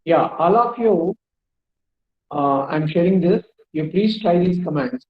Yeah, all of you, I'm sharing this. You please try these commands.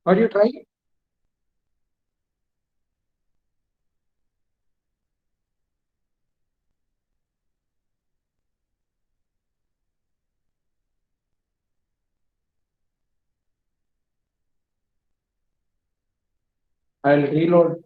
Are you trying? I'll reload.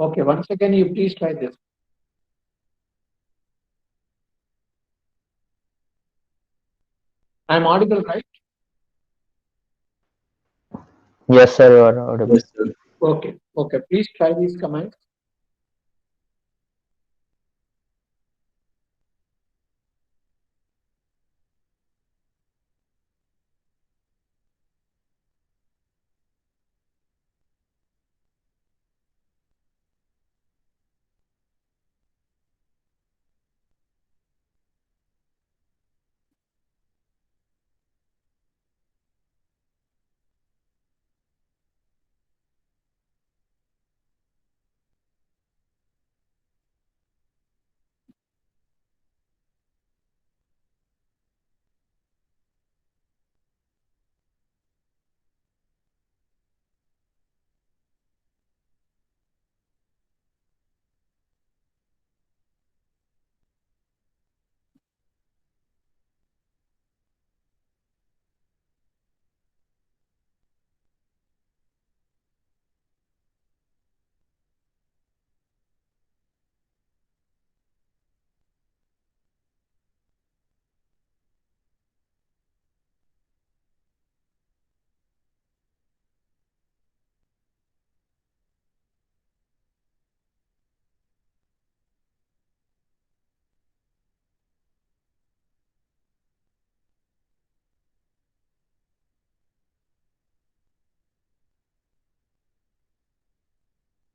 Okay, once again, you please try this. I'm audible, right? Yes, sir, you are audible. Yes, sir. Okay, okay. Please try these commands.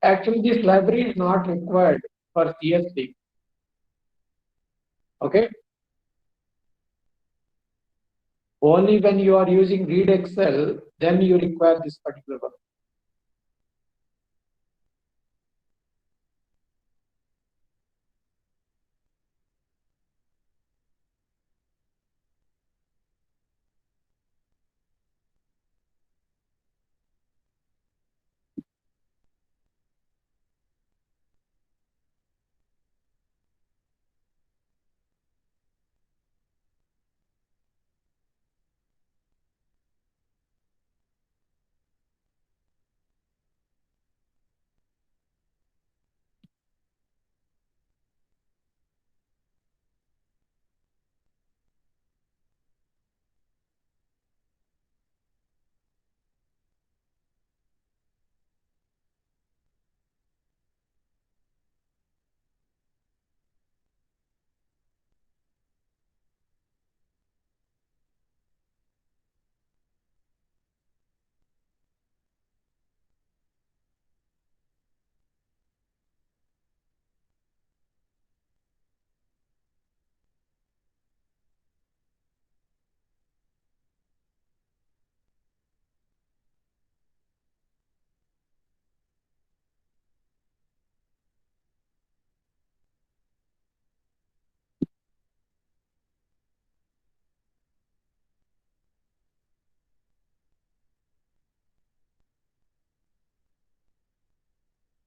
Actually, this library is not required for CSV. Okay, only when you are using Read Excel, then you require this particular one.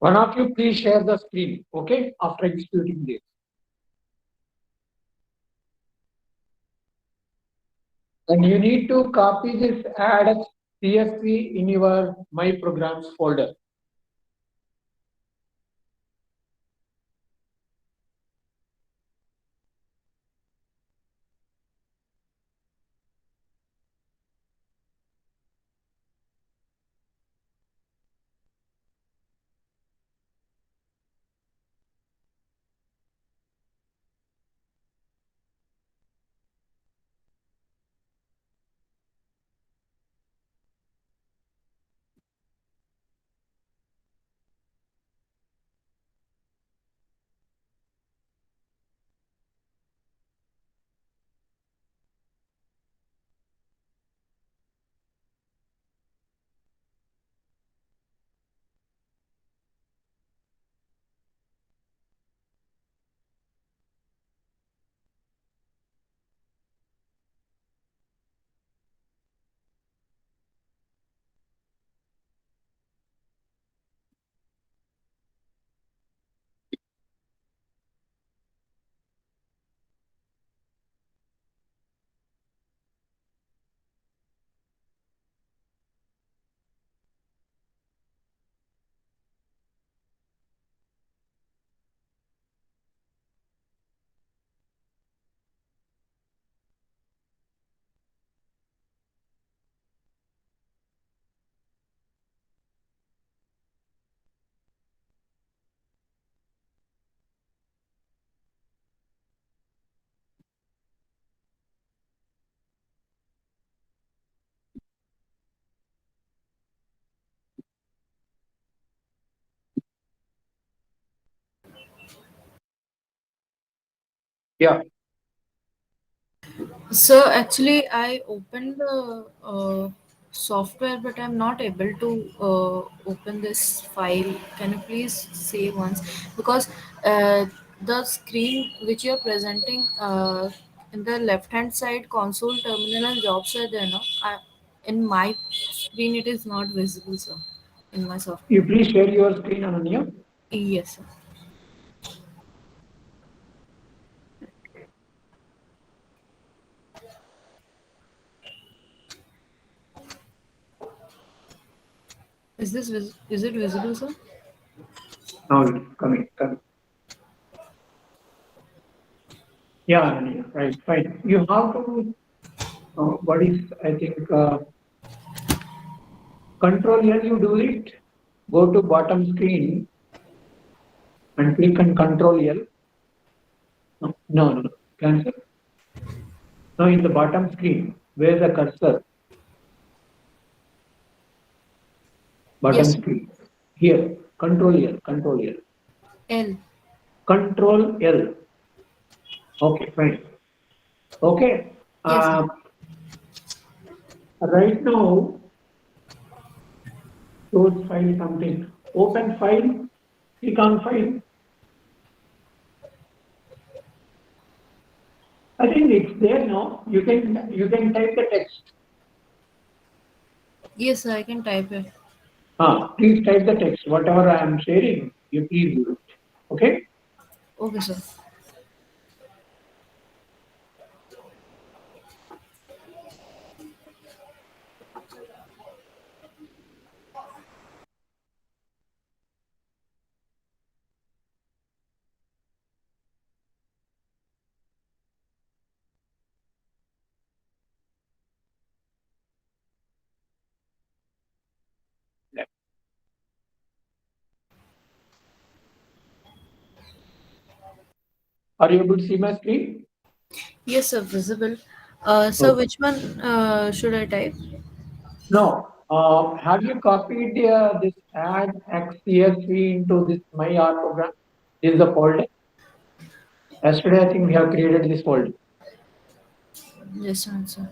One of you please share the screen, okay, after executing this. And you need to copy this add CSV in your My Programs folder. Yeah, So actually, I opened the software, but I'm not able to open this file. Can you please say once? Because the screen which you're presenting in the left-hand side, console, terminal, and jobs are there. No, in my screen it is not visible, sir. In my you software. please share your screen, Ananya. Yes, sir. Is it visible, sir? Now it's coming. Yeah, Ananya, right, fine. You have to, what is, I think, Control L, you do it. Go to bottom screen and click on Control L. No. Cancel. Now in the bottom screen, where the cursor, bottom Yes, sir. screen, here, Control L. L. Control L. Okay, fine. Okay. Yes, sir. Right now, source file something. Open file, click on file. I think it's there now. You can type the text. Yes, sir. I can type it. Please type the text. Whatever I am sharing, you please do it. Okay? Okay, sir. Are you able to see my screen? Yes, sir, visible. So Okay. which one should I type? Now, have you copied this add XCSV into this my R program? This is the folder. Yesterday, I think we have created this folder. Just one, sir.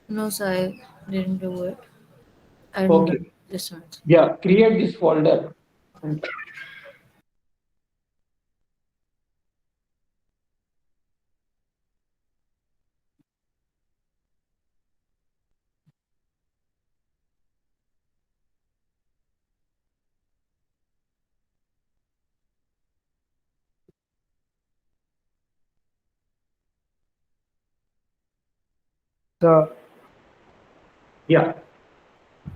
No, sir, I didn't do it. I didn't do it. Okay. Just one, sir. Yeah, create this folder. And So, Yeah.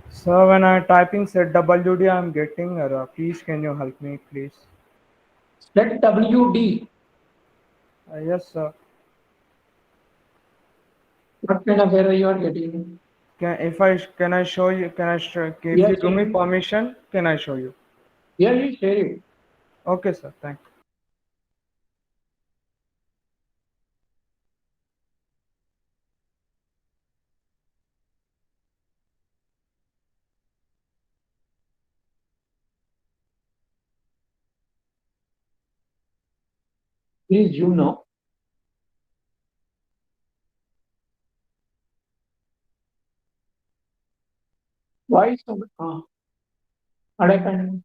so when I typing set WD, I'm getting error. Please, can you help me, please? Set WD. Yes, sir. What kind of error you are getting? Can I show you? If Yes, you give me permission, can I show you? yeah, you share it. Okay, sir. Thank you. Please, you know. Why so? What happened?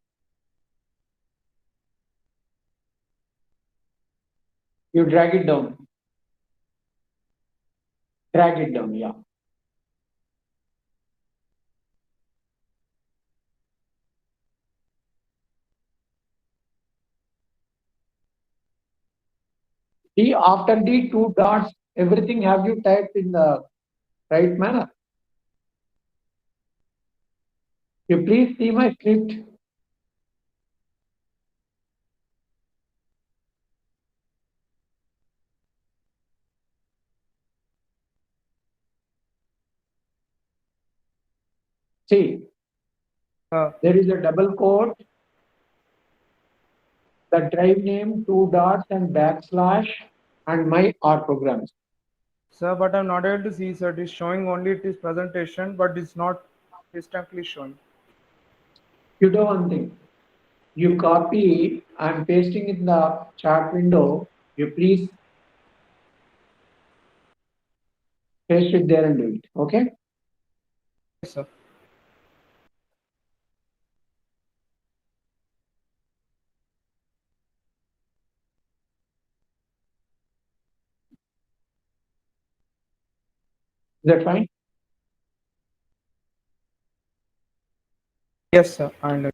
You drag it down. Drag it down. Yeah. See, after the two dots, everything have you typed in the right manner? You please see my script. See, Uh, there is a double quote, the drive name, two dots and backslash, and my R programs. Sir, but I'm not able to see, sir. It is showing only it is presentation, but it's not instantly showing. You do one thing. You copy and pasting in the chat window. You please paste it there and do it. Okay? Yes, sir. Is that fine? Yes, sir. I understand.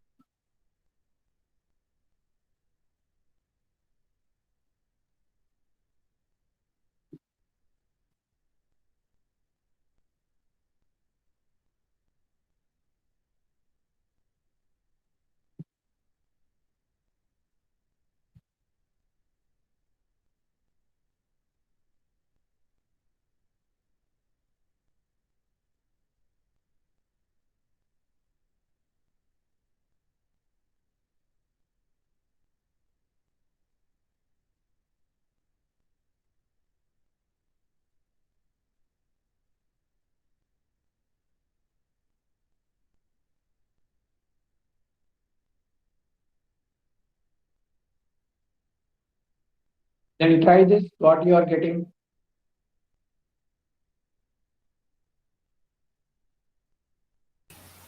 Then try this, what you are getting.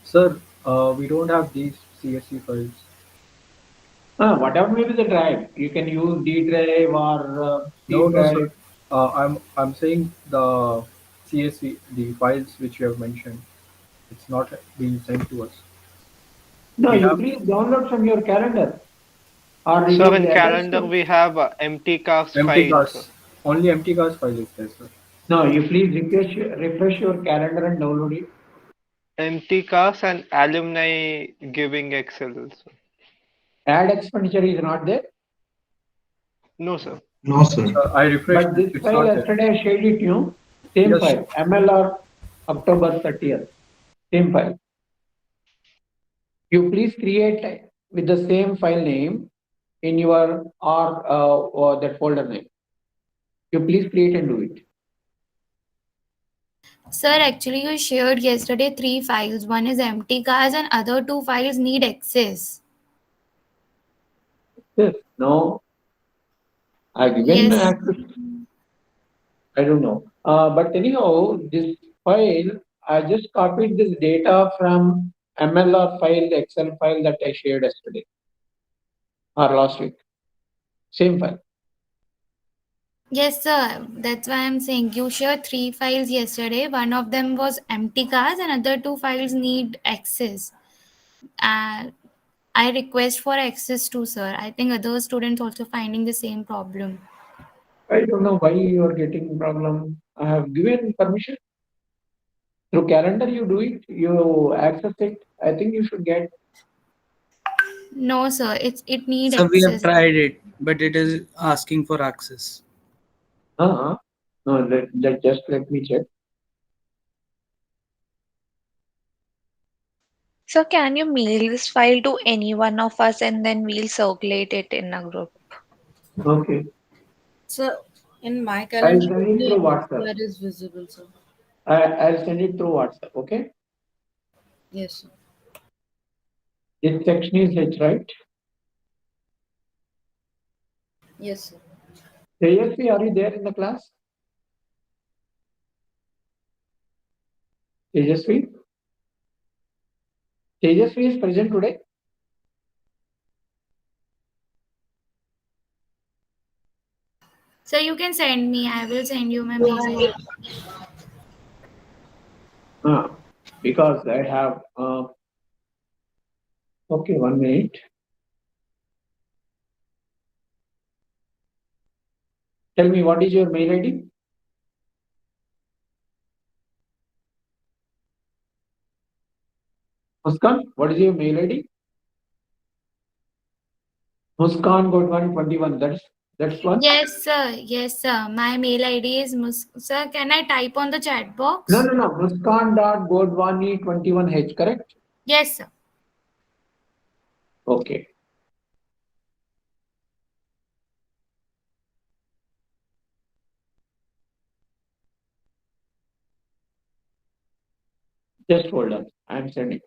Sir, we don't have these CSV files. Whatever may be the drive, you can use D drive or C No, no, sir. drive. I'm saying the CSV, the files which you have mentioned, it's not being sent to us. No, We you have please download from your calendar or it So is in attached calendar to. we have empty cast empty files. cars. Only empty cars file is there, sir. No, you please refresh your calendar and download it. Empty cast and alumni giving Excel also. Add expenditure is not there. No, sir. No, sir. I refreshed But it. this It's file not there. yesterday I shared it to you. Same Yes. file, MLR October 30th. Same file. You please create with the same file name in your or that folder name. You please create and do it. Sir, actually you shared yesterday 3 files. One is empty cars and other 2 files need access. Yes. No, I given Yes. access. I don't know. But anyhow, this file, I just copied this data from MLR file, the Excel file that I shared yesterday or last week. Same file. Yes, sir. That's why I'm saying you shared 3 files yesterday. One of them was empty cars and other 2 files need access. Uh, I request for access too, sir. I think other students also finding the same problem. I don't know why you are getting problem. I have given permission. Through calendar you do it, you access it. I think you should get. No, sir. It need So we have access. tried it, but it is asking for access. Uh-huh. No, just let me check. So can you mail this file to any one of us and then we'll circulate it in a group? Okay. So in my I'll calendar, send it only through WhatsApp. that is visible, sir. I'll send it through WhatsApp. Okay. Yes, sir. This section is H, right? Yes, sir. Tejasvi, are you there in the class? Tejasvi? Tejasvi is present today? So you can send me. I will send you my mail. Because I have. Okay, 1 minute. Tell me, what is your mail ID? Muskan, what is your mail ID? Muskan Godwani21. That's one. Yes, sir. Yes, sir. My mail ID is Sir, can I type on the chat box? No. Muskan.Godwani21H, correct? Yes, sir. Okay. Just hold on. I'm sending.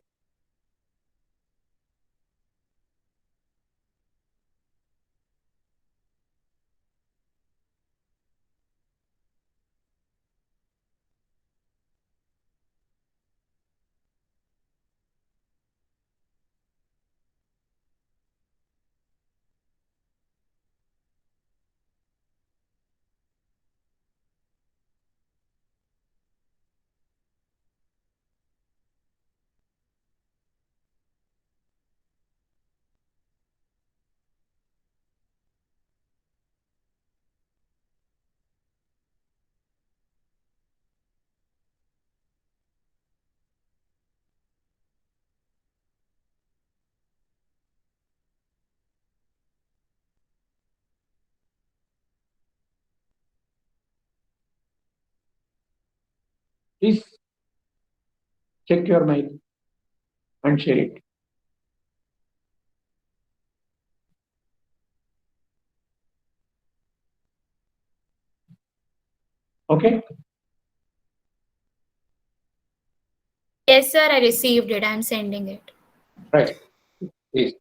Please check your mail and share it. Okay. Yes, sir. I received it. I'm sending it. Right. Please.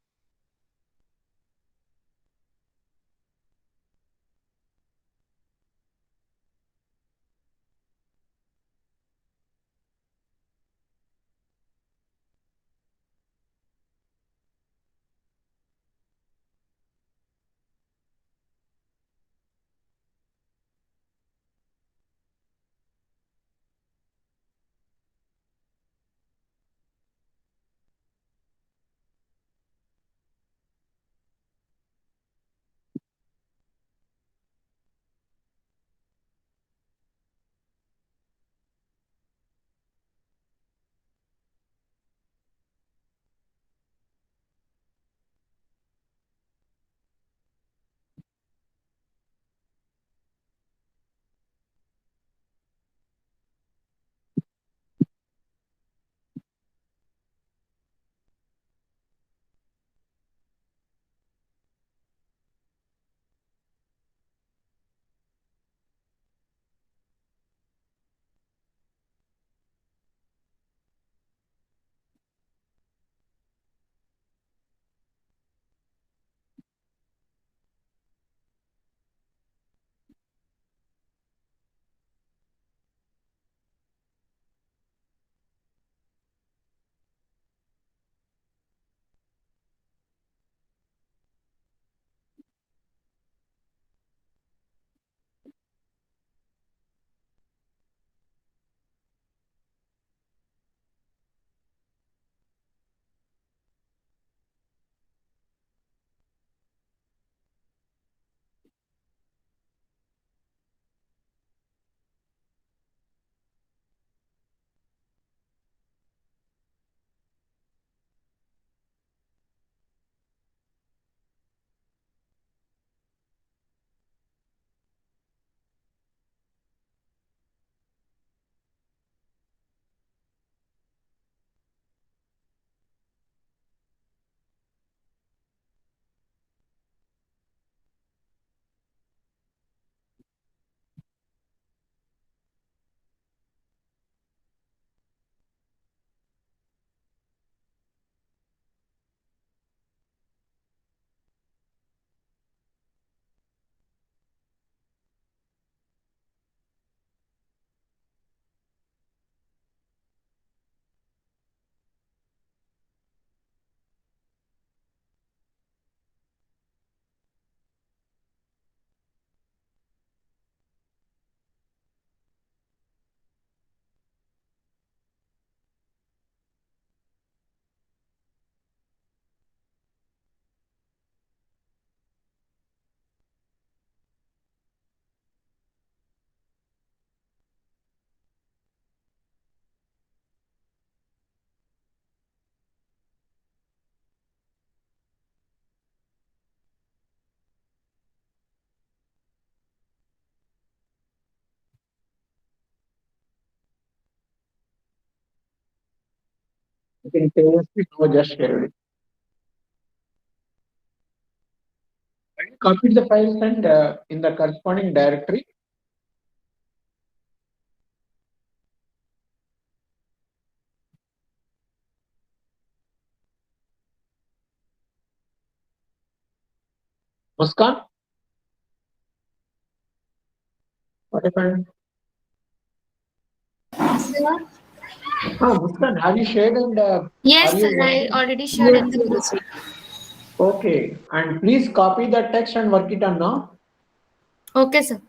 I think no, just shared it. I copied the files and in the corresponding directory. Muskan, what happened? Muskan, have you shared and Yes, are sir. you I working? already shared in the group. Okay, and please copy the text and work it on now. Okay, sir.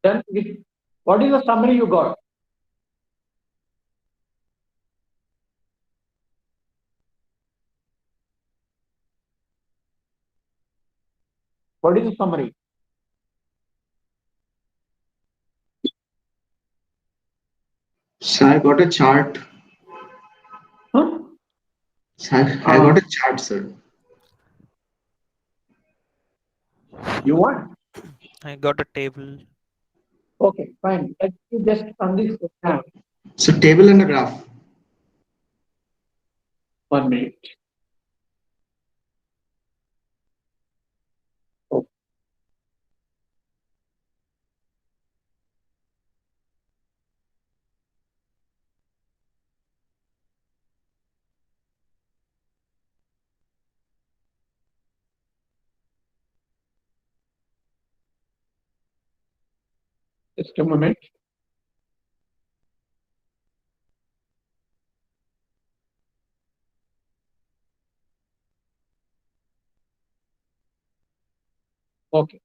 Then what is the summary you got? What is the summary? So I got a chart. Huh? So I got a chart, sir. You want? I got a table. Okay, fine. Let's do just on this now. So table and a graph. 1 minute. Oh. Just a moment. Okay.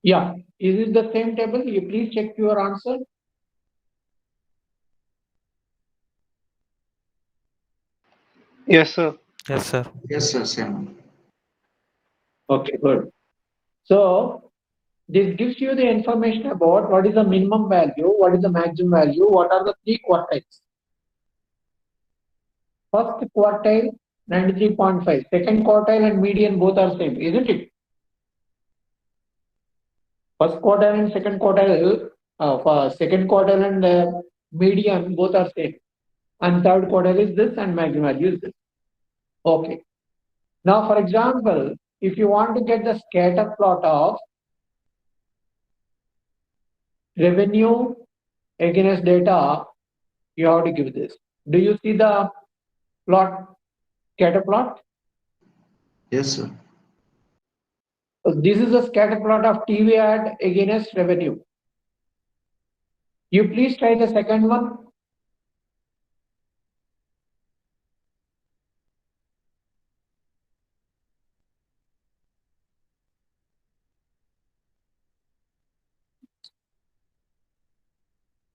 Yeah. Is it the same table? You please check your answer. Yes, sir. Yes, sir. Yes, sir. Same. Okay, good. So this gives you the information about what is the minimum value, what is the maximum value, what are the 3 quartiles. First quartile 93.5, second quartile and median both are same, isn't it? First quartile and second quartile, for second quartile and median both are same. And third quartile is this and maximum value is this. Okay. Now, for example, if you want to get the scatter plot of revenue against data, you have to give this. Do you see the plot, scatter plot? Yes, sir. So this is the scatter plot of TV ad against revenue. You please try the second one.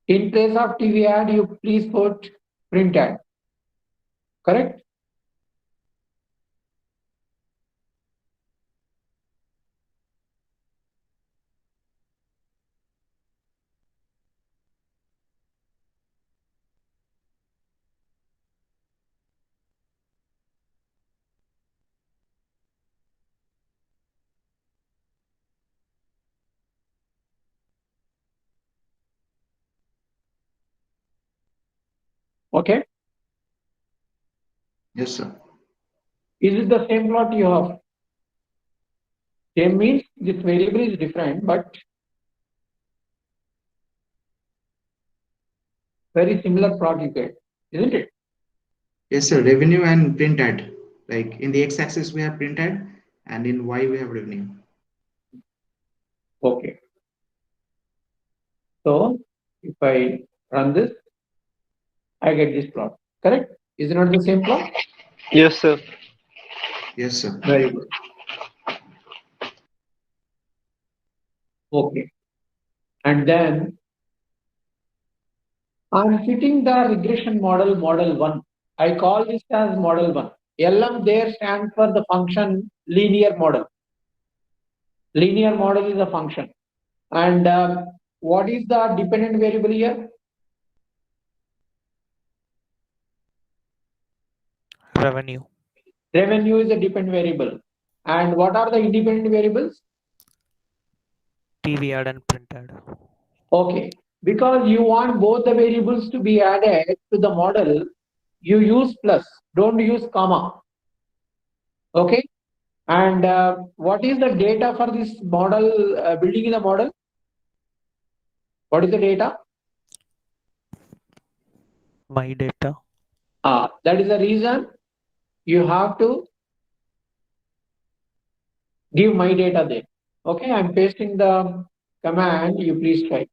In place of TV ad, you please put print ad. Correct? Okay. Yes, sir. Is it the same plot you have? Same means this variable is different, but very similar plot you get, isn't it? Yes, sir. Revenue and print ad. Like in the x-axis we have print ad, and in y we have revenue. Okay. So if I run this, I get this plot. Correct? Is it not the same plot? Yes, sir. Yes, sir. Very good. Okay. And then I'm fitting the regression model, model 1. I call this as model 1. LM there stands for the function linear model. Linear model is a function. And what is the dependent variable here? Revenue. Revenue is a dependent variable. And what are the independent variables? TV ad and print ad. Okay. Because you want both the variables to be added to the model, you use plus, don't use comma. Okay. And what is the data for this model, building in the model? What is the data? My data. That is the reason you have to give my data there. Okay, I'm pasting the command, you please try.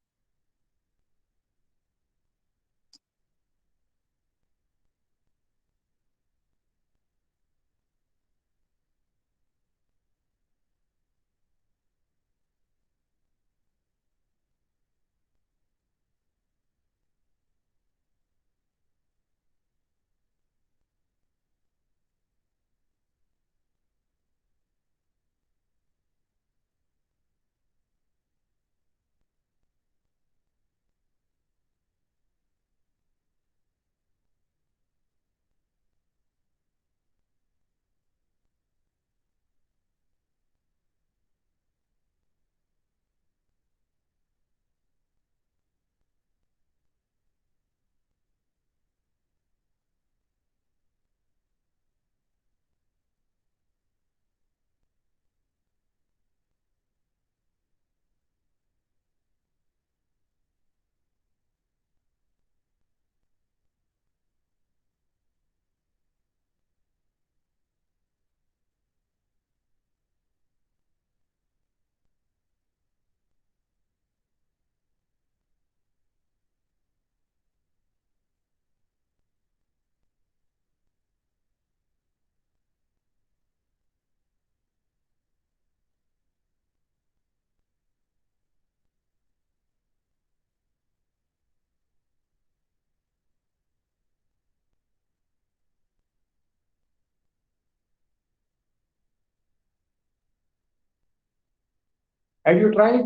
Have you tried?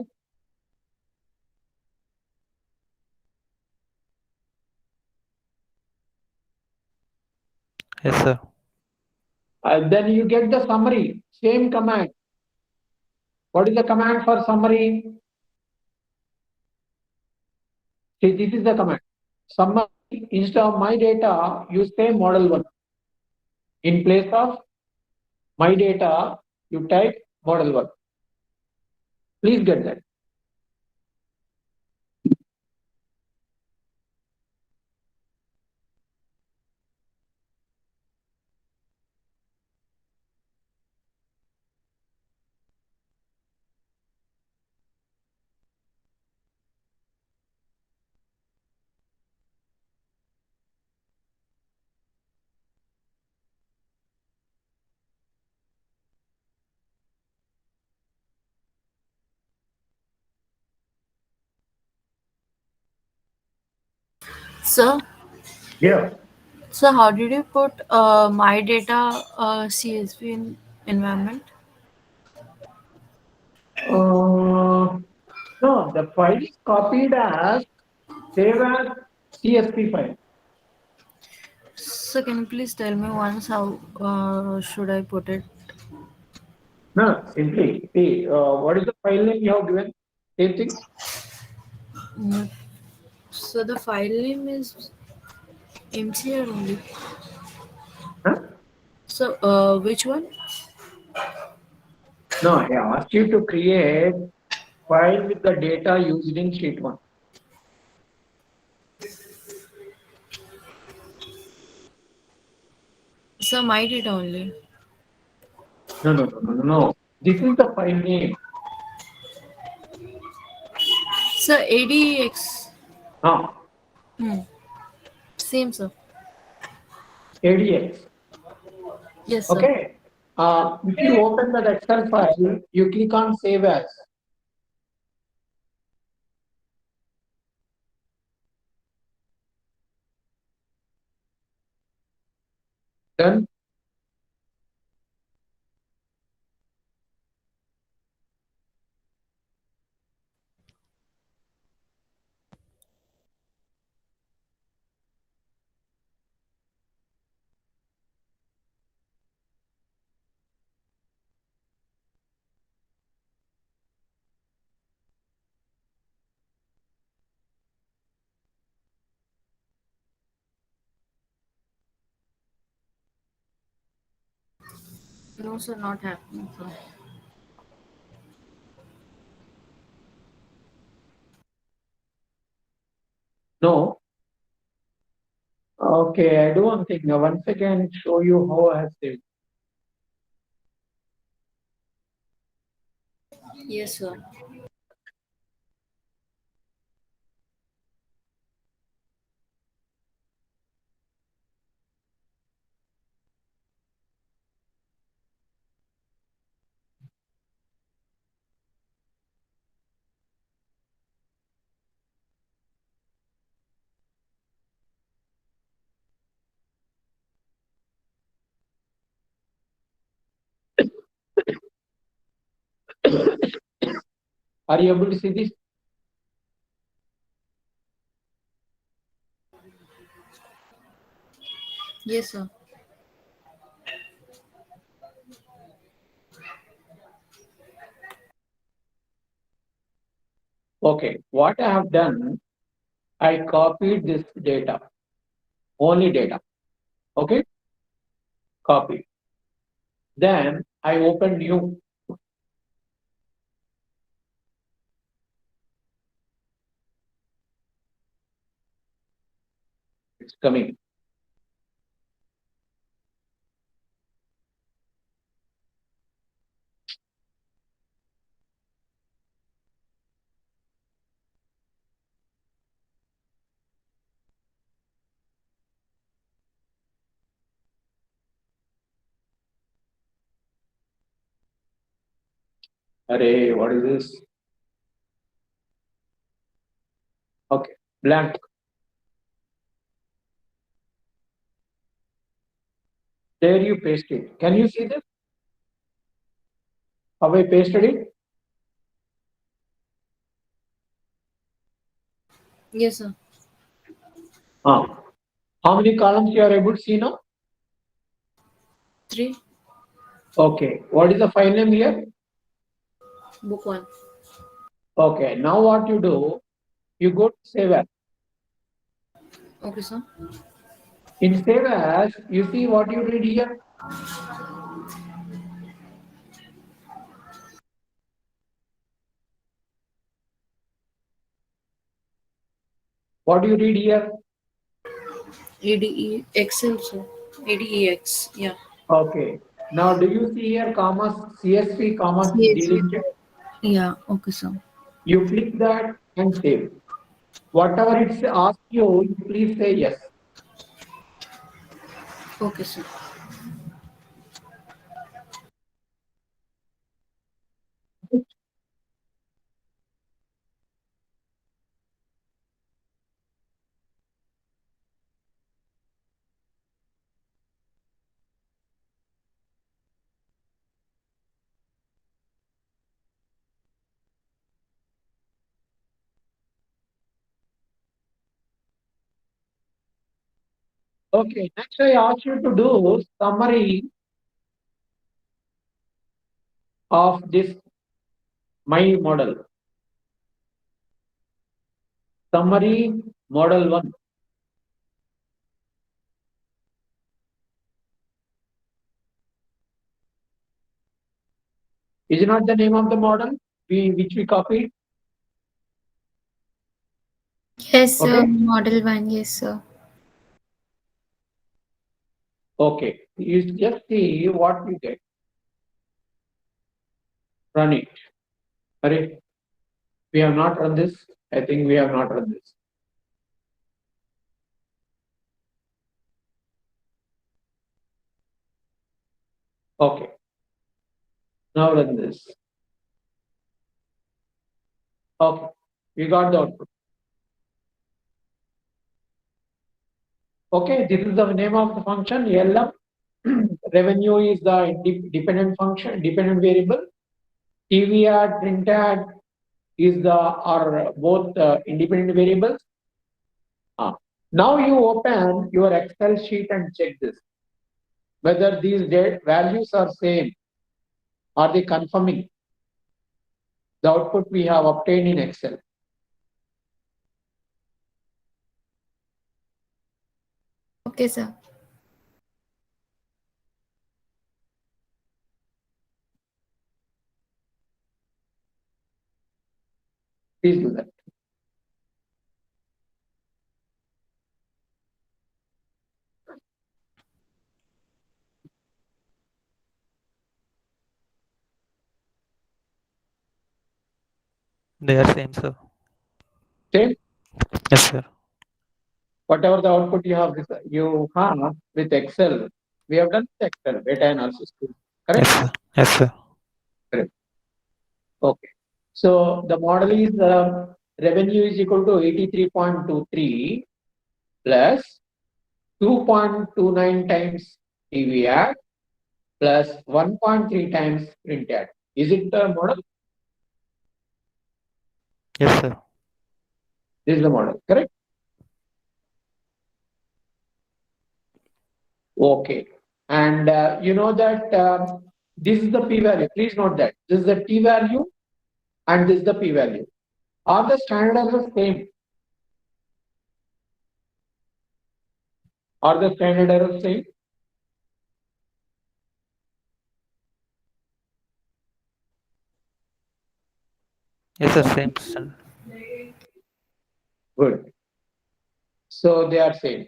Yes, sir. Then you get the summary, same command. What is the command for summary? See, this is the command. Summary, instead of my data, you say model 1. In place of my data, you type model 1. Please get that. Sir, Yeah. so how did you put my data CSV in environment? No, the file is copied as save as CSV file. So can you please tell me once how should I put it? No, simply see what is the file name you have given? Same thing. Mm, So the file name is MCR only. Huh? So which one? No, I asked you to create file with the data used in sheet 1. So my data only. No. This is the file name. So ADX. Ah, Same sir. ADX. Yes sir. Okay. If you open that Excel file, you click on save as. Then No sir, not happening sir. no. Okay, I do one thing. Now, once again, show you how I have saved. Yes sir. Are you able to see this? Yes sir. Okay, what I have done, I copied this data, only data. Okay, copy. Then I open new. It's coming. Array, what is this? Okay, blank. There you paste it. Can you see this? How I pasted it? Yes sir. Ah. How many columns you are able to see now? 3. Okay, what is the file name here? Book 1. Okay, now what you do, you go to save as. Okay sir. In save as, you see what you read here? What do you read here? ADE Excel sir. ADEX. Yeah. Okay. Now, do you see here commas, CSV commas CSV. delisted? Yeah. Okay sir. You click that and save. Whatever it's asked you, you please say yes. Okay sir. Okay, next I ask you to do summary of this my model. Summary model 1. Is it not the name of the model which we copied? Yes, sir. Okay. Model 1. Yes, sir. Okay. You just see what we get. Run it. Sorry. We have not run this. I think we have not run this. Okay. Now run this. Okay. We got the output. Okay. This is the name of the function LM. Revenue is the dependent function, dependent variable. TVR, printed is the are both independent variables. Now you open your Excel sheet and check this whether these values are same. Are they confirming the output we have obtained in Excel? Okay, sir. Please do that. They are same, sir. Same. Yes, sir. Whatever the output you have with Excel, we have done with Excel data analysis tool. Correct? Yes, sir. Yes, sir. Correct. Okay. So the model is revenue is equal to 83.23 plus 2.29 times TV ad plus 1.3 times print ad. Is it the model? Yes, sir. This is the model, correct? Okay. And you know that this is the p-value. Please note that this is the t-value and this is the p-value. Are the standard errors same? Are the standard errors same? Yes, sir. Same. Sir. Good. So they are same.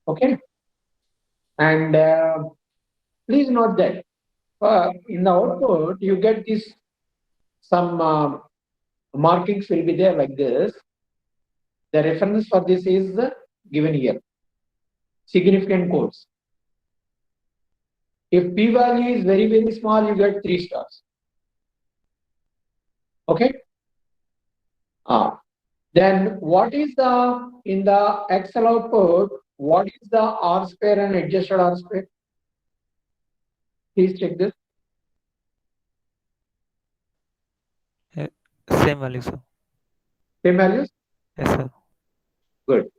Okay. And please note that in the output you get this some markings will be there like this. The reference for this is given here. Significant codes. If p-value is very, very small, you get 3 stars. Okay. Then what is in the Excel output, what is the R square and adjusted R square? Please check this. Same value, sir. Same values? Yes, sir. Good.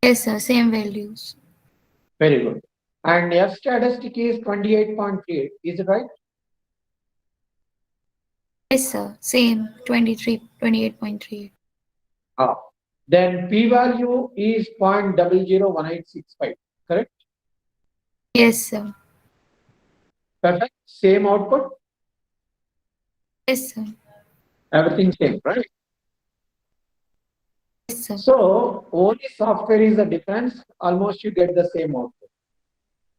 Yes, sir. Same values. Very good. And F statistic is 28.38. Is it right? Yes, sir. Same. 28.38. Then p-value is 0.001865. Correct? Yes, sir. Perfect. Same output. Yes, sir. Everything same, right? Yes, sir. So only software is the difference. Almost you get the same output.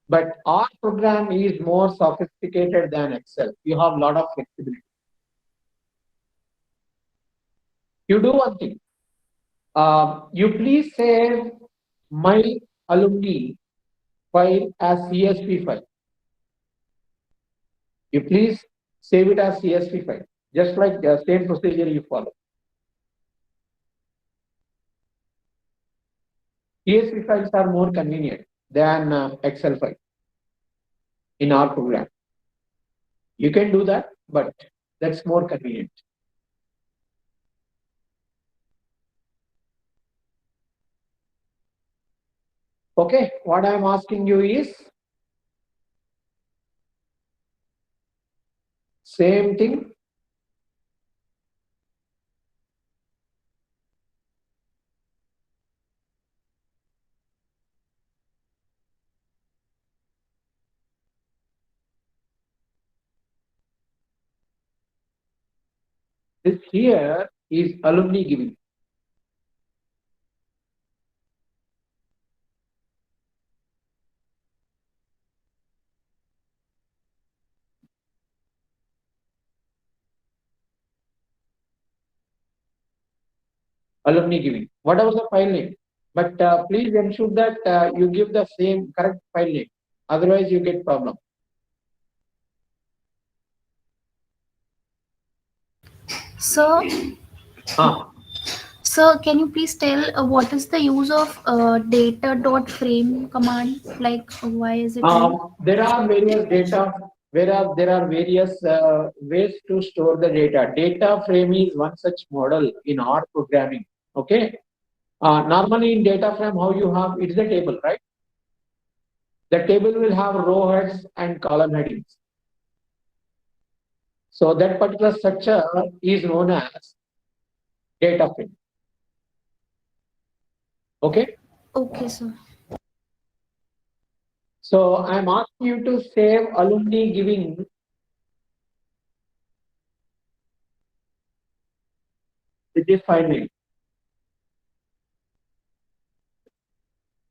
But our program is more sophisticated than Excel. You have a lot of flexibility. You do one thing. You please save my alumni file as CSV file. You please save it as CSV file, just like the same procedure you follow. CSV files are more convenient than Excel file in our program. You can do that, but that's more convenient. Okay, what I'm asking you is same thing. This here is alumni giving. Alumni giving, whatever the file name. But please ensure that you give the same correct file name. Otherwise, you get problem. So, so can you please tell what is the use of data.frame command? Like, why is it used? There are various data, whereas there are various ways to store the data. Data frame is one such model in R programming. Okay. Normally in data frame, how you have, it's a table, right? The table will have row heads and column headings. So that particular structure is known as data frame. Okay. Okay, sir. So I'm asking you to save alumni giving with this file name.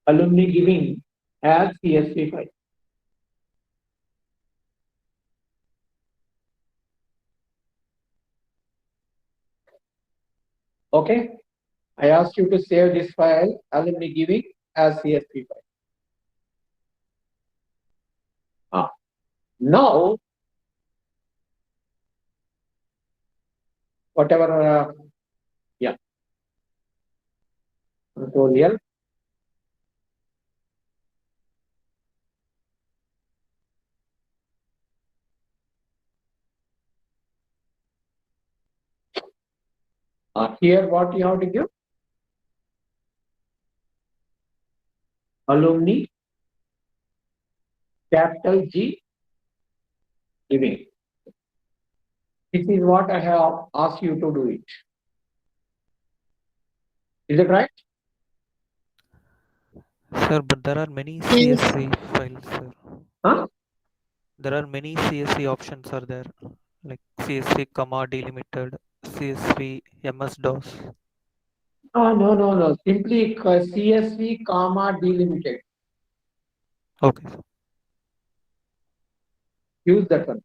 Alumni giving as CSV file. Okay. I asked you to save this file, alumni giving as CSV file. Now, whatever, yeah, tutorial. Here, what you have to give? Alumni, capital G, giving. This is what I have asked you to do it. Is it right? Sir, but there are many CSV files, sir. Huh? There are many CSV options are there, like CSV comma delimited, CSV MS-DOS. No. Simply CSV comma delimited. Okay, sir. Use that one.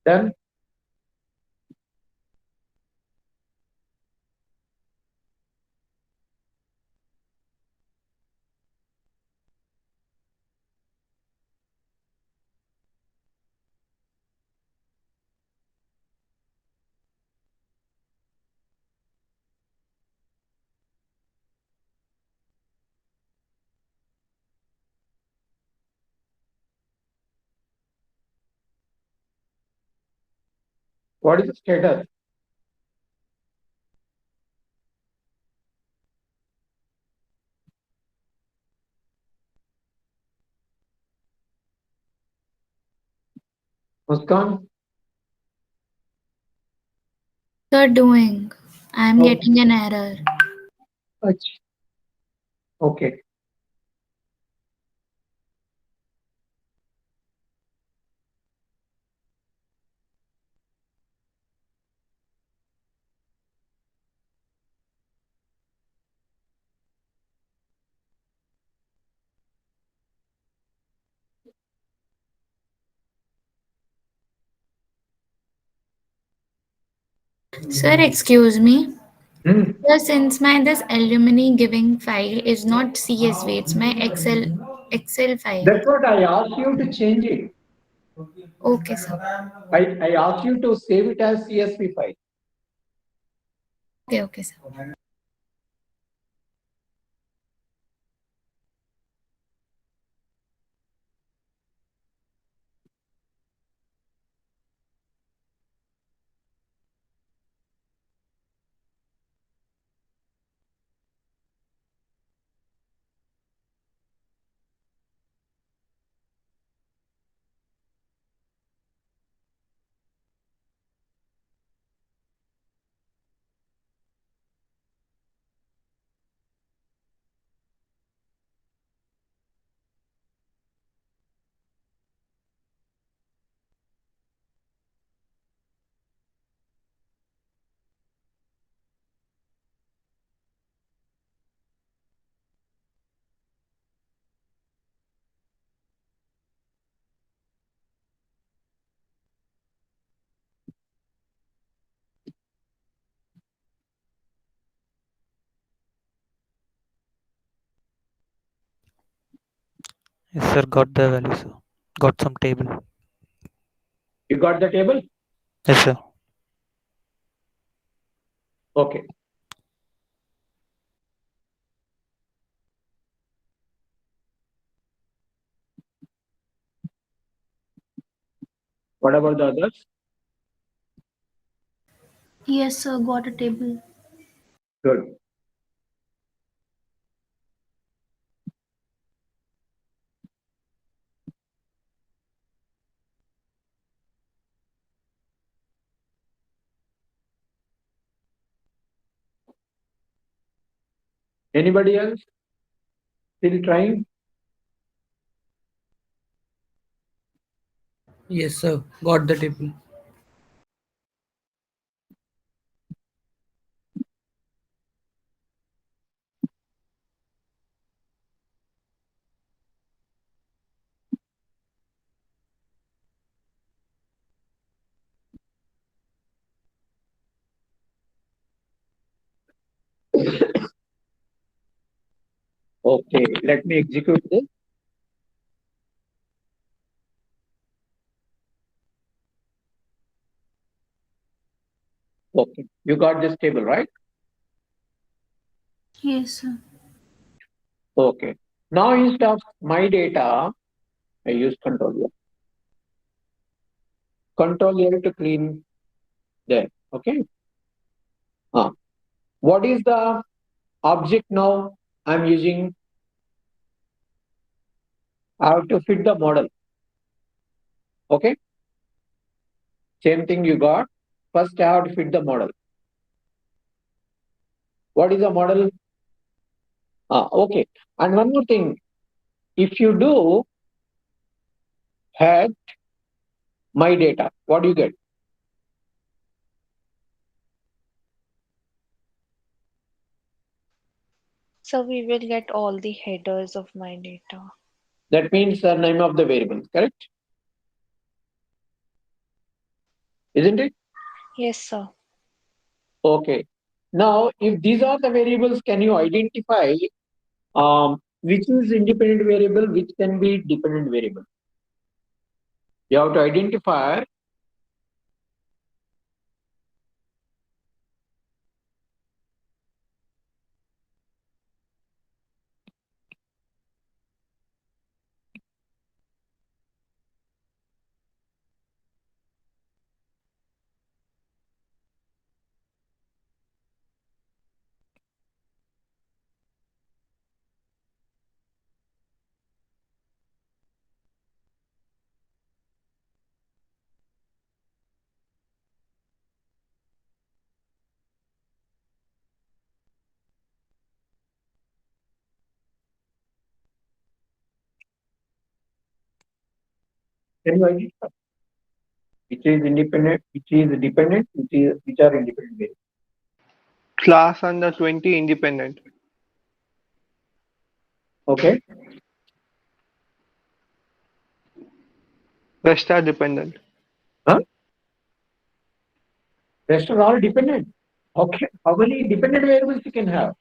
Then what is the status? Muskan? You're doing. I'm Oh. getting an error. Okay. Sir, excuse me. Hmm. Sir, since my this alumni giving file is not CSV, it's my Excel file. That's what I asked you to change it. Okay, sir. I asked you to save it as CSV file. Okay, sir. Yes, sir. Got the value, sir. Got some table. You got the table? Yes, sir. Okay. What about the others? Yes, sir. Got a table. Good. Anybody else still trying? Yes, sir. Got the table. Okay, let me execute this. Okay, you got this table, right? Yes, sir. Okay. Now instead of my data, I use control L. Control L to clean there. Okay. What is the object now? I'm using. I have to fit the model. Okay. Same thing you got. First, I have to fit the model. What is the model? Okay. And one more thing. If you do hat my data, what do you get? So we will get all the headers of my data. That means the name of the variable, correct? Isn't it? Yes, sir. Okay. Now, if these are the variables, can you identify which is independent variable, which can be dependent variable? You have to identify. Can you identify? Which is independent, which is dependent, which are independent variables? Class under 20 independent. Okay. Rest are dependent. Huh? Rest are all dependent. Okay. How many dependent variables you can have?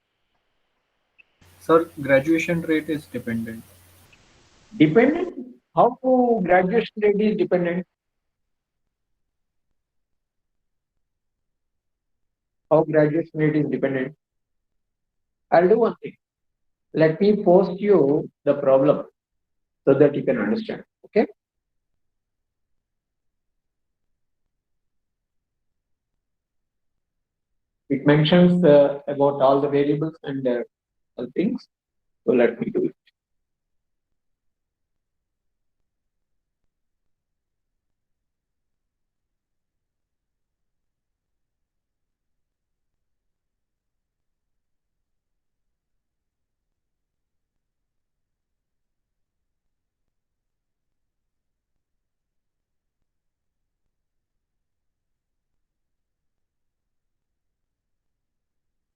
Sir, graduation rate is dependent. Dependent? How graduation rate is dependent? How graduation rate is dependent? I'll do one thing. Let me post you the problem so that you can understand. Okay. It mentions about all the variables and all things. So let me do it.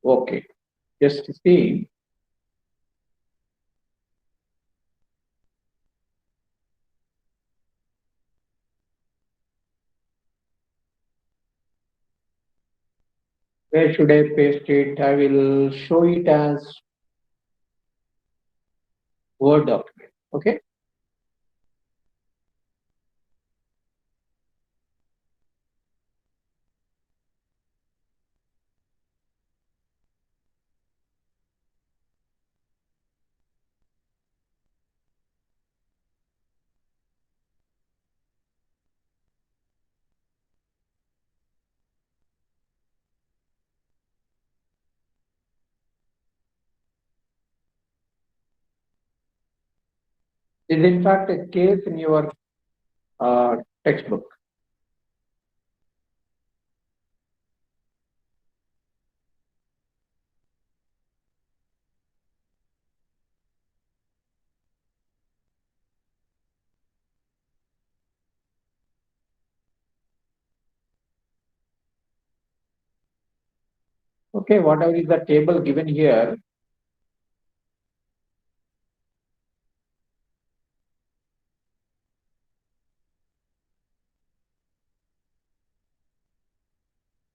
Okay. Just see. Where should I paste it? I will show it as Word document. Okay. Is in fact a case in your textbook. Okay, whatever is the table given here,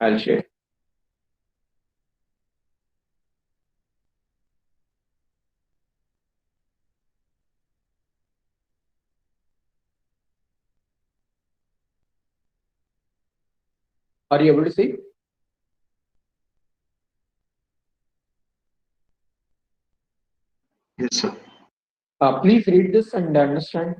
I'll share. Are you able to see? Yes, sir. Please read this and understand.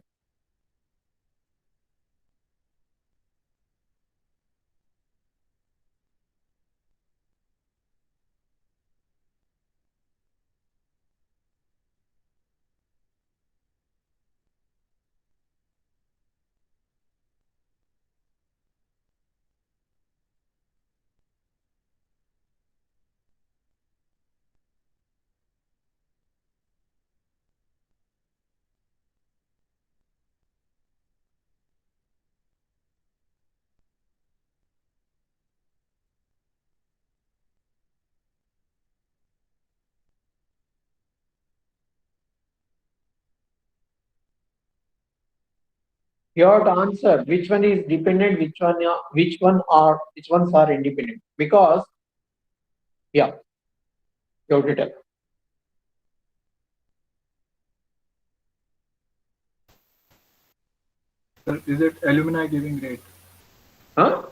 You have to answer which one is dependent, which ones are independent. Because yeah, you have to tell. Sir, is it alumni giving rate? Huh?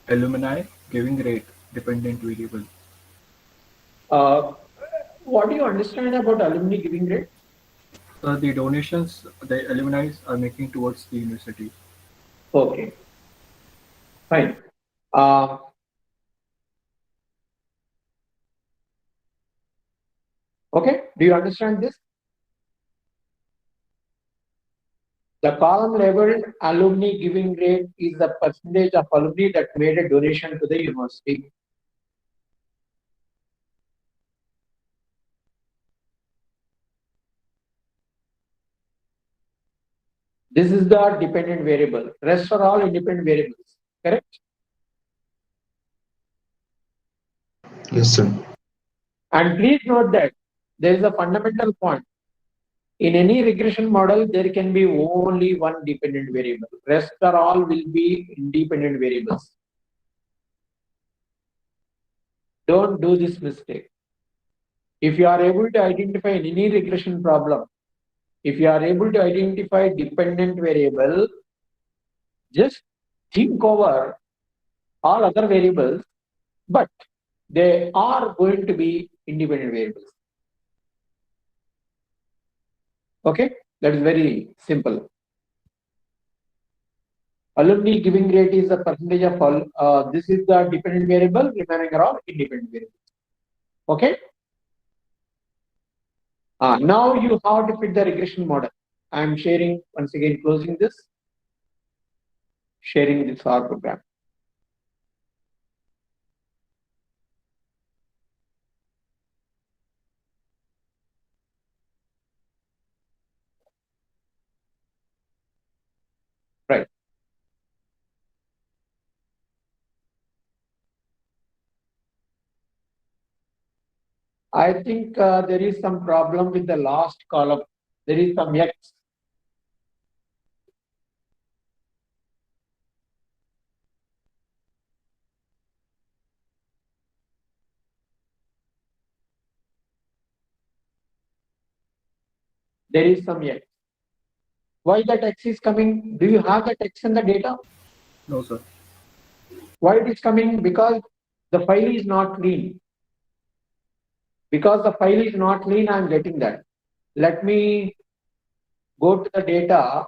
Alumni giving rate, dependent variable. What do you understand about alumni giving rate? The donations the alumni are making towards the university. Okay, fine. Uh, okay, do you understand this? The column labeled alumni giving rate is the percentage of alumni that made a donation to the university. This is the dependent variable. Rest are all independent variables. Correct? Yes, sir. And please note that there is a fundamental point. In any regression model, there can be only one dependent variable. Rest are all will be independent variables. Don't do this mistake. If you are able to identify in any regression problem, if you are able to identify dependent variable, just think over all other variables, but they are going to be independent variables. Okay, that is very simple. Alumni giving rate is the percentage of all. This is the dependent variable, remaining are all independent variables. Okay. Now you have to fit the regression model. I am sharing once again, closing this, sharing this R program. Right. I think there is some problem with the last column. There is some X. There is some X. Why that X is coming? Do you have that X in the data? No, sir. Why it is coming? Because the file is not clean. Because the file is not clean, I am getting that. Let me go to the data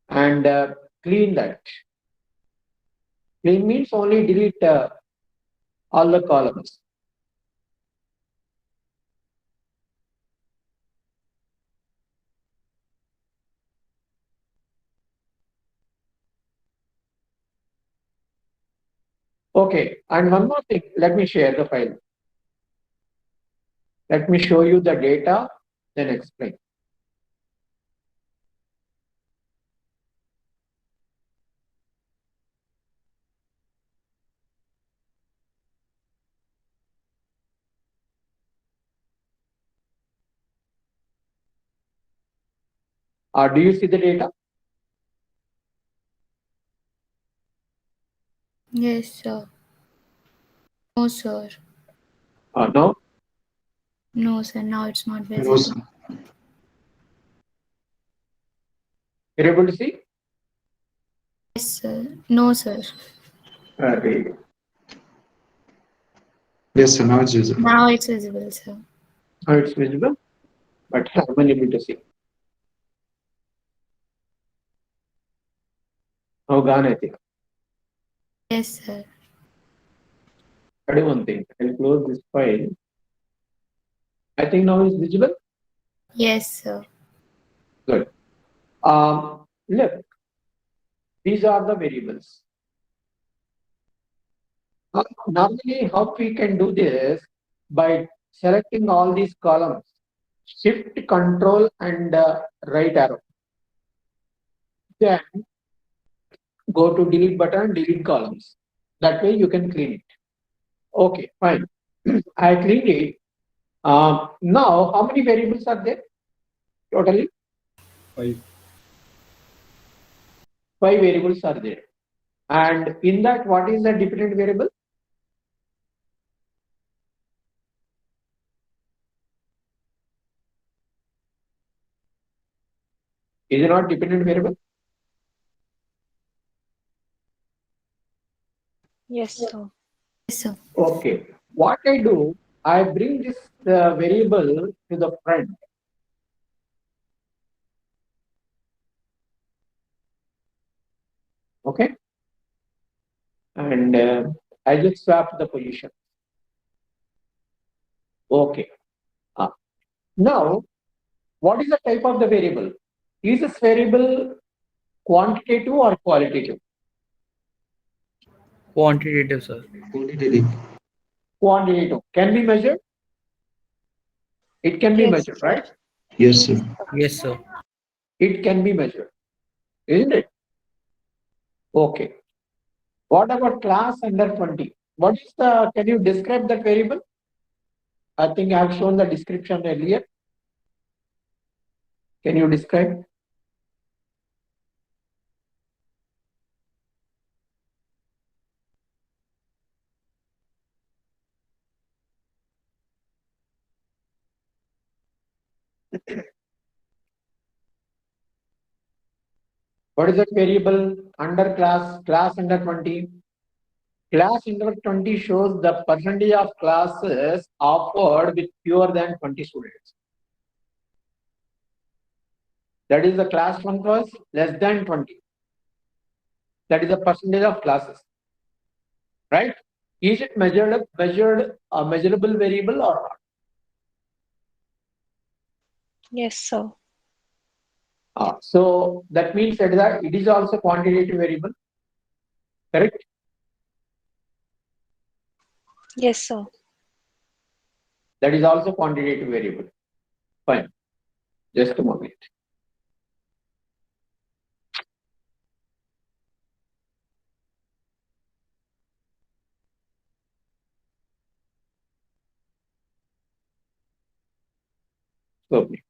and clean that. Clean means only delete all the columns. Okay, and one more thing, let me share the file. Let me show you the data, then explain. Do you see the data? Yes, sir. No, sir. No? No, sir. Now it's not visible. No, sir. You're able to see? Yes, sir. No, sir. Okay. Yes, sir. Now it's visible. Now it's visible, sir. Now it's visible, but I'm unable to see. Now gone, I think. Yes, sir. I do one thing. I'll close this file. I think now it's visible. Yes, sir. Good. Look, these are the variables. Normally, how we can do this by selecting all these columns, shift, control, and right arrow. Then go to delete button, delete columns. That way you can clean it. Okay, fine. I cleaned it. Now, how many variables are there totally? 5. 5 variables are there. And in that, what is the dependent variable? Is it not dependent variable? Yes, sir. Yes, sir. Okay. What I do, I bring this variable to the front. Okay. And I just swap the position. Okay. Now, what is the type of the variable? Is this variable quantitative or qualitative? Quantitative, sir. Quantitative. Quantitative. Can be measured? It can be Yes, measured, sir. right? Yes, sir. Yes, sir. It can be measured. isn't it? Okay. What about class under 20? What is the, can you describe that variable? I think I have shown the description earlier. Can you describe? What is that variable under class under 20? Class under 20 shows the percentage of classes offered with fewer than 20 students. That is the class 1 was less than 20. That is the percentage of classes. Right? Is it measured a measurable variable or not? Yes, sir. So that means that it is also quantitative variable. Correct? Yes, sir. That is also quantitative variable. Fine. Just a moment. Okay.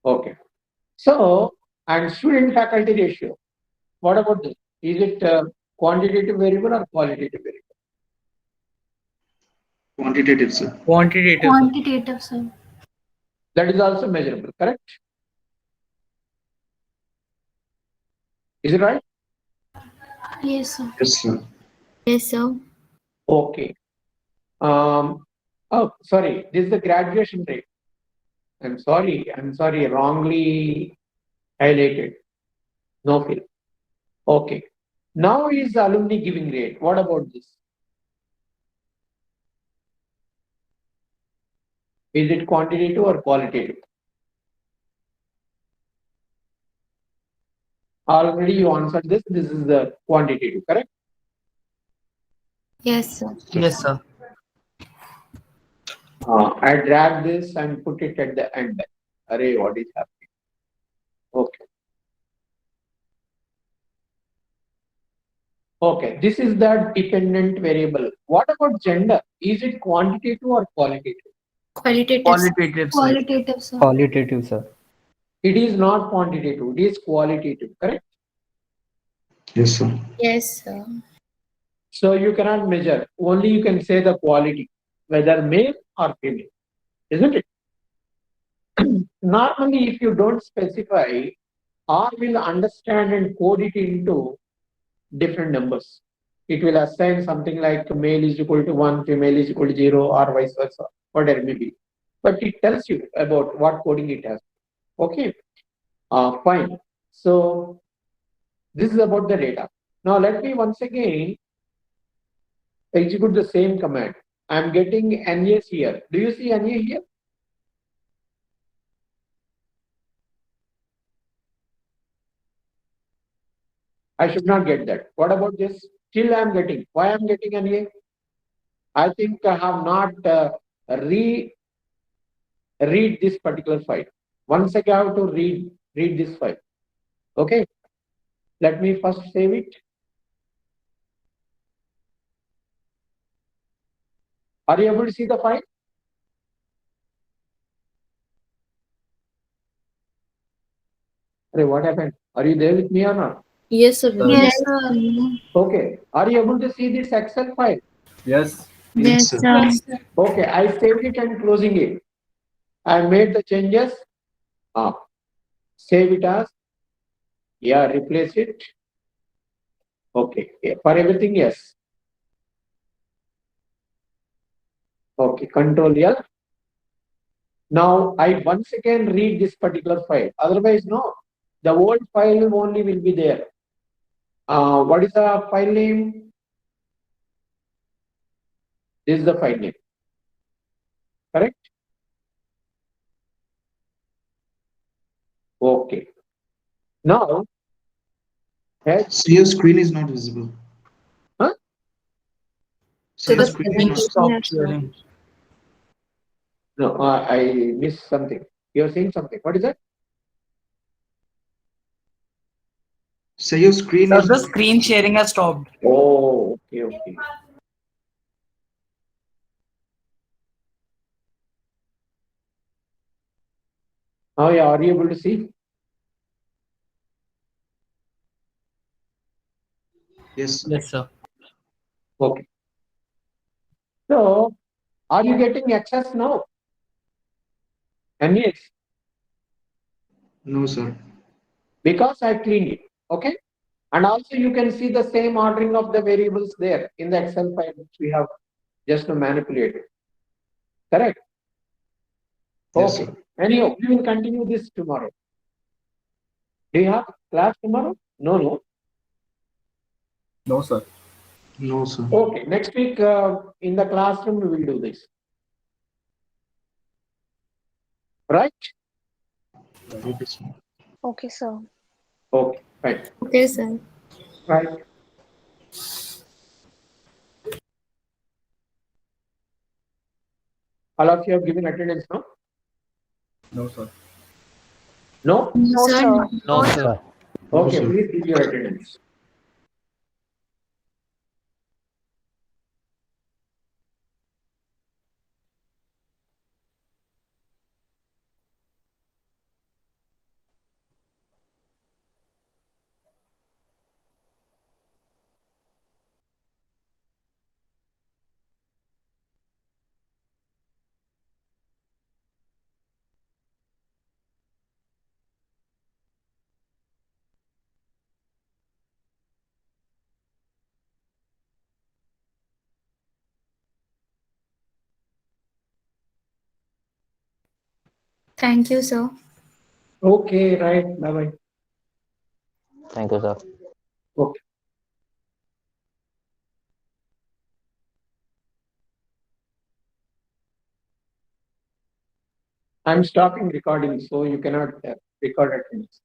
Okay. So, and student faculty ratio. What about this? Is it quantitative variable or qualitative variable? Quantitative, sir. Quantitative. Sir. Quantitative, sir. That is also measurable, correct? Is it right? Yes, sir. Yes, sir. Yes, sir. Okay. Oh, sorry. This is the graduation rate. I'm sorry. Wrongly highlighted. No fill. Okay. Now is alumni giving rate. What about this? Is it quantitative or qualitative? Already you answered this. This is the quantitative, correct? Yes, sir. Yes, sir. I drag this and put it at the end. Array, what is happening? Okay. Okay, this is the dependent variable. What about gender? Is it quantitative or qualitative? Qualitative. Qualitative, sir. Qualitative, sir. Qualitative, sir. It is not quantitative, it is qualitative, correct? Yes, sir. Yes, sir. So you cannot measure, only you can say the quality, whether male or female, isn't it? Normally, if you don't specify, R will understand and code it into different numbers. It will assign something like male is equal to 1, female is equal to 0, or vice versa, whatever it may be. But it tells you about what coding it has. Okay, fine. So this is about the data. Now let me once again execute the same command. I'm getting NAs here. Do you see NA here? I should not get that. What about this? Still I'm getting. Why I'm getting NA? I think I have not read this particular file. Once again, I have to read this file. Okay. Let me first save it. Are you able to see the file? Hey, what happened? Are you there with me or not? Yes, sir. Yes, sir. Okay. Are you able to see this Excel file? Yes. Yes, sir. sir. Yes, sir. Okay. I saved it and closing it. I made the changes. Save it as. Yeah, replace it. Okay. Yeah, for everything, yes. Okay. Control L. Now I once again read this particular file. Otherwise, no. The old file only will be there. What is the file name? This is the file name. Correct? Okay. Now Yes. So your screen is not visible. Huh? So So your the screen is presentation not. stopped sharing. No, I missed something. You're saying something. What is that? So your screen So is the not. screen sharing has stopped. Oh, okay. Oh, yeah. Are you able to see? Yes, sir. Yes, sir. Okay. So, are you getting access now? And yes, No, sir. because I cleaned it. Okay. And also you can see the same ordering of the variables there in the Excel file which we have just manipulated. Correct? Yes, Okay. sir. Anyhow, we will continue this tomorrow. Do you have class tomorrow? No. No, sir. No, sir. Okay. Next week in the classroom we will do this. Right? Okay, sir. Okay, sir. Okay. Right. Okay, sir. Right. All of you have given attendance now? No, sir. No? No, Sir, sir. No, No, sir. sir. No, Okay. sir. Please give your attendance. thank you, sir. Okay. Right. Bye-bye. Thank you, sir. Okay. I'm stopping recording, so you cannot record attendance.